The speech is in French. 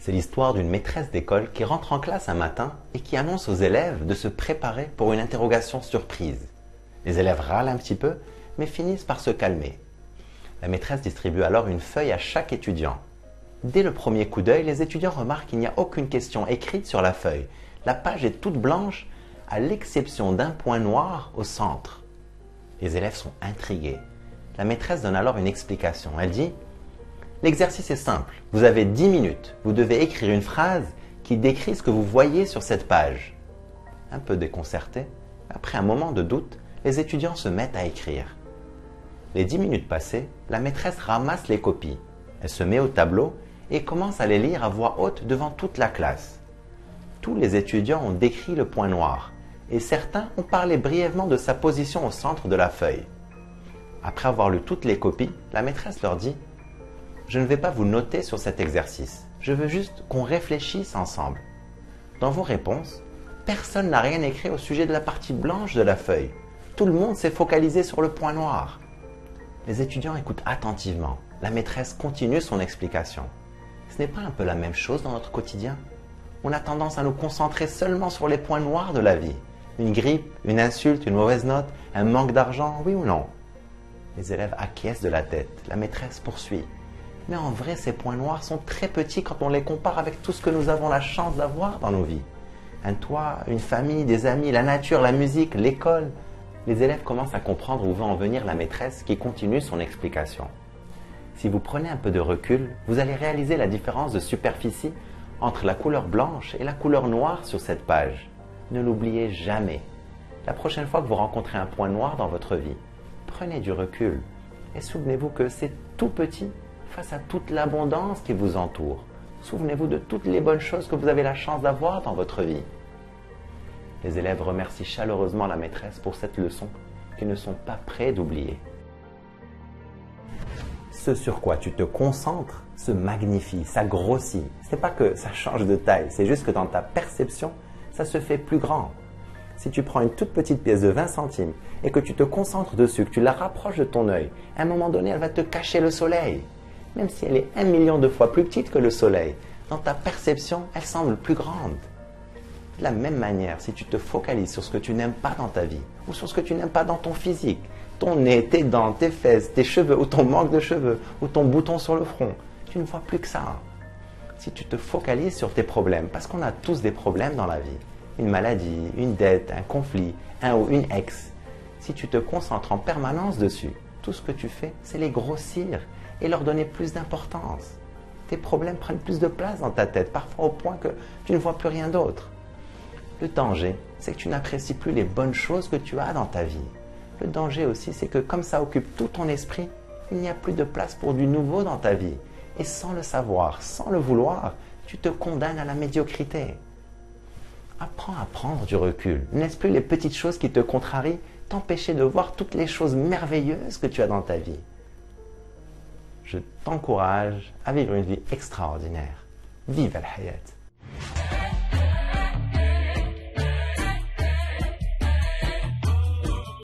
C'est l'histoire d'une maîtresse d'école qui rentre en classe un matin et qui annonce aux élèves de se préparer pour une interrogation surprise. Les élèves râlent un petit peu, mais finissent par se calmer. La maîtresse distribue alors une feuille à chaque étudiant. Dès le premier coup d'œil, les étudiants remarquent qu'il n'y a aucune question écrite sur la feuille. La page est toute blanche, à l'exception d'un point noir au centre. Les élèves sont intrigués. La maîtresse donne alors une explication. Elle dit: l'exercice est simple, vous avez 10 minutes, vous devez écrire une phrase qui décrit ce que vous voyez sur cette page. Un peu déconcertés, après un moment de doute, les étudiants se mettent à écrire. Les 10 minutes passées, la maîtresse ramasse les copies. Elle se met au tableau et commence à les lire à voix haute devant toute la classe. Tous les étudiants ont décrit le point noir et certains ont parlé brièvement de sa position au centre de la feuille. Après avoir lu toutes les copies, la maîtresse leur dit: je ne vais pas vous noter sur cet exercice. Je veux juste qu'on réfléchisse ensemble. Dans vos réponses, personne n'a rien écrit au sujet de la partie blanche de la feuille. Tout le monde s'est focalisé sur le point noir. Les étudiants écoutent attentivement. La maîtresse continue son explication. Ce n'est pas un peu la même chose dans notre quotidien? On a tendance à nous concentrer seulement sur les points noirs de la vie. Une grippe, une insulte, une mauvaise note, un manque d'argent, oui ou non? Les élèves acquiescent de la tête. La maîtresse poursuit: mais en vrai, ces points noirs sont très petits quand on les compare avec tout ce que nous avons la chance d'avoir dans nos vies. Un toit, une famille, des amis, la nature, la musique, l'école. Les élèves commencent à comprendre où va en venir la maîtresse qui continue son explication. Si vous prenez un peu de recul, vous allez réaliser la différence de superficie entre la couleur blanche et la couleur noire sur cette page. Ne l'oubliez jamais. La prochaine fois que vous rencontrez un point noir dans votre vie, prenez du recul et souvenez-vous que c'est tout petit face à toute l'abondance qui vous entoure. Souvenez-vous de toutes les bonnes choses que vous avez la chance d'avoir dans votre vie. Les élèves remercient chaleureusement la maîtresse pour cette leçon qu'ils ne sont pas prêts d'oublier. Ce sur quoi tu te concentres se magnifie, ça grossit. Ce n'est pas que ça change de taille, c'est juste que dans ta perception, ça se fait plus grand. Si tu prends une toute petite pièce de 20 centimes et que tu te concentres dessus, que tu la rapproches de ton œil, à un moment donné, elle va te cacher le soleil. Même si elle est 1 million de fois plus petite que le soleil, dans ta perception, elle semble plus grande. De la même manière, si tu te focalises sur ce que tu n'aimes pas dans ta vie, ou sur ce que tu n'aimes pas dans ton physique, ton nez, tes dents, tes fesses, tes cheveux, ou ton manque de cheveux, ou ton bouton sur le front, tu ne vois plus que ça. Si tu te focalises sur tes problèmes, parce qu'on a tous des problèmes dans la vie, une maladie, une dette, un conflit, un ou une ex, si tu te concentres en permanence dessus, tout ce que tu fais, c'est les grossir et leur donner plus d'importance. Tes problèmes prennent plus de place dans ta tête, parfois au point que tu ne vois plus rien d'autre. Le danger, c'est que tu n'apprécies plus les bonnes choses que tu as dans ta vie. Le danger aussi, c'est que comme ça occupe tout ton esprit, il n'y a plus de place pour du nouveau dans ta vie. Et sans le savoir, sans le vouloir, tu te condamnes à la médiocrité. Apprends à prendre du recul. Ne laisse plus les petites choses qui te contrarient t'empêcher de voir toutes les choses merveilleuses que tu as dans ta vie. Je t'encourage à vivre une vie extraordinaire. Vive al-hayat!